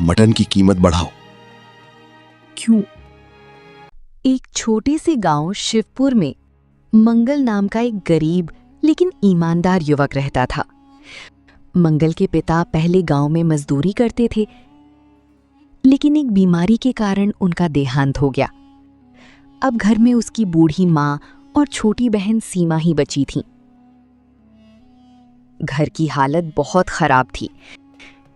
Mutton की कीमत बढ़ाओ। क्यों? एक छोटे से गांव शिवपुर में मंगल नाम का एक गरीब लेकिन ईमानदार युवक रहता था। मंगल के पिता पहले गांव में मजदूरी करते थे, लेकिन एक बीमारी के कारण उनका देहांत हो गया। अब घर में उसकी बूढ़ी माँ और छोटी बहन सीमा ही बची थीं। घर की हालत बहुत खराब थी।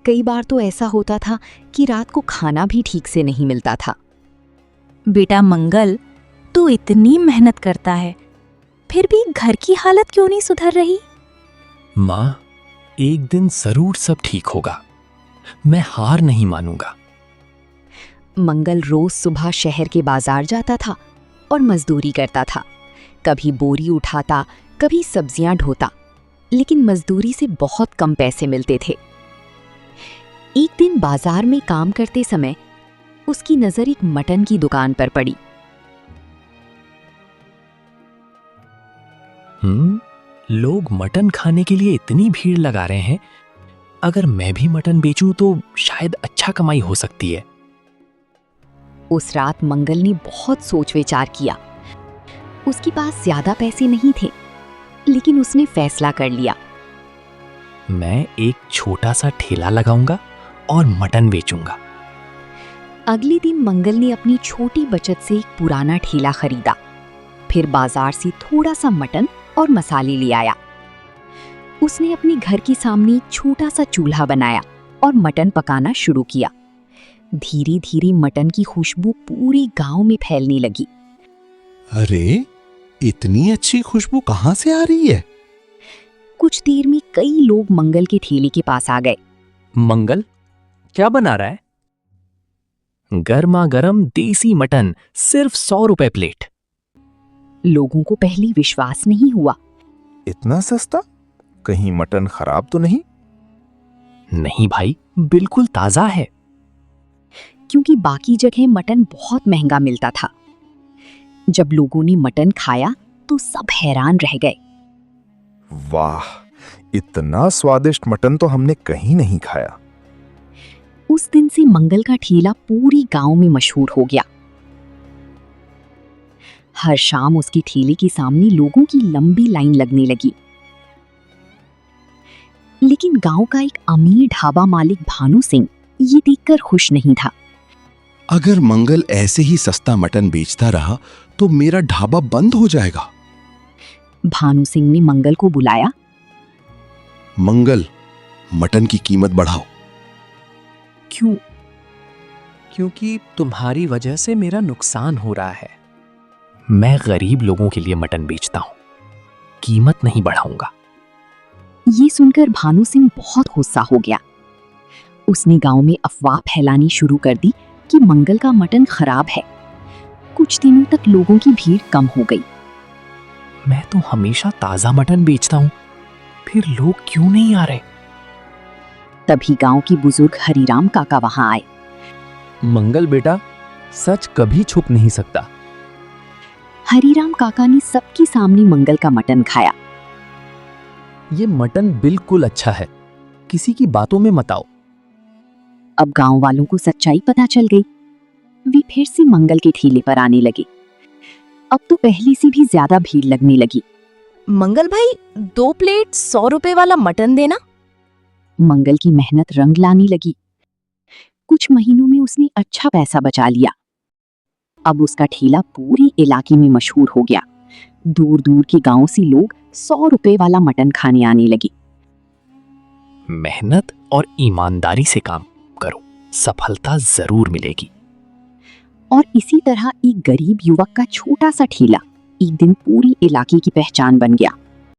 कई बार तो ऐसा होता था कि रात को खाना भी ठीक से नहीं मिलता था। बेटा मंगल, तू इतनी मेहनत करता है, फिर भी घर की हालत क्यों नहीं सुधर रही? माँ, एक दिन जरूर सब ठीक होगा। मैं हार नहीं मानूंगा। मंगल रोज सुबह शहर के बाजार जाता था और मजदूरी करता था। कभी बोरी उठाता, कभी सब्जियां ढोता, लेकिन मजदूरी से बहुत कम पैसे मिलते थे। एक दिन बाजार में काम करते समय उसकी नजर एक मटन की दुकान पर पड़ी। लोग मटन खाने के लिए इतनी भीड़ लगा रहे हैं। अगर मैं भी मटन बेचूं तो शायद अच्छा कमाई हो सकती है। उस रात मंगल ने बहुत सोच विचार किया। उसके पास ज्यादा पैसे नहीं थे, लेकिन उसने फैसला कर लिया। मैं एक छोटा सा ठेला लगाऊंगा और मटन बेचूंगा। अगले दिन मंगल ने अपनी छोटी बचत से एक पुराना ठेला खरीदा। फिर बाजार से थोड़ा सा मटन और मसाले ले आया। उसने अपने घर के सामने एक छोटा सा चूल्हा बनाया और मटन पकाना शुरू किया। धीरे धीरे मटन की खुशबू पूरे गांव में फैलने लगी। अरे, इतनी अच्छी खुशबू कहाँ से आ रही है? कुछ देर में कई लोग मंगल के ठेले के पास आ गए। मंगल, क्या बना रहा है? गर्मा गर्म देसी मटन, सिर्फ 100 रुपए प्लेट। लोगों को पहले विश्वास नहीं हुआ। इतना सस्ता? कहीं मटन खराब तो नहीं? नहीं भाई, बिल्कुल ताजा है। क्योंकि बाकी जगह मटन बहुत महंगा मिलता था। जब लोगों ने मटन खाया तो सब हैरान रह गए। वाह, इतना स्वादिष्ट मटन तो हमने कहीं नहीं खाया। उस दिन से मंगल का ठेला पूरी गांव में मशहूर हो गया। हर शाम उसके ठेले के सामने लोगों की लंबी लाइन लगने लगी। लेकिन गांव का एक अमीर ढाबा मालिक भानु सिंह ये देखकर खुश नहीं था। अगर मंगल ऐसे ही सस्ता मटन बेचता रहा तो मेरा ढाबा बंद हो जाएगा। भानु सिंह ने मंगल को बुलाया। मंगल, मटन की कीमत बढ़ाओ। क्यों? क्योंकि तुम्हारी वजह से मेरा नुकसान हो रहा है। मैं गरीब लोगों के लिए मटन बेचता हूं, कीमत नहीं बढ़ाऊंगा। ये सुनकर भानु सिंह बहुत गुस्सा हो गया। उसने गांव में अफवाह फैलानी शुरू कर दी कि मंगल का मटन खराब है। कुछ दिनों तक लोगों की भीड़ कम हो गई। मैं तो हमेशा ताजा मटन बेचता हूं, फिर लोग क्यों नहीं आ रहे? तभी गांव की बुजुर्ग हरिराम काका वहां आए। मंगल बेटा, सच कभी छुप नहीं सकता। हरिराम काका ने सबके सामने मंगल का मटन खाया। ये मटन बिल्कुल अच्छा है, किसी की बातों में मत आओ। अब गांव वालों को सच्चाई पता चल गई। वे फिर से मंगल के ठेले पर आने लगे। अब तो पहले से भी ज्यादा भीड़ लगने लगी। मंगल भाई, 2 प्लेट 100 रुपए वाला मटन देना। मंगल की मेहनत रंग लाने लगी। कुछ महीनों में उसने अच्छा पैसा बचा लिया। अब उसका ठेला पूरे इलाके में मशहूर हो गया। दूर दूर के गांव से लोग 100 रुपए वाला मटन खाने आने लगे। मेहनत और ईमानदारी से काम करो, सफलता जरूर मिलेगी। और इसी तरह एक गरीब युवक का छोटा सा ठेला एक दिन पूरी इलाके की पहचान बन गया।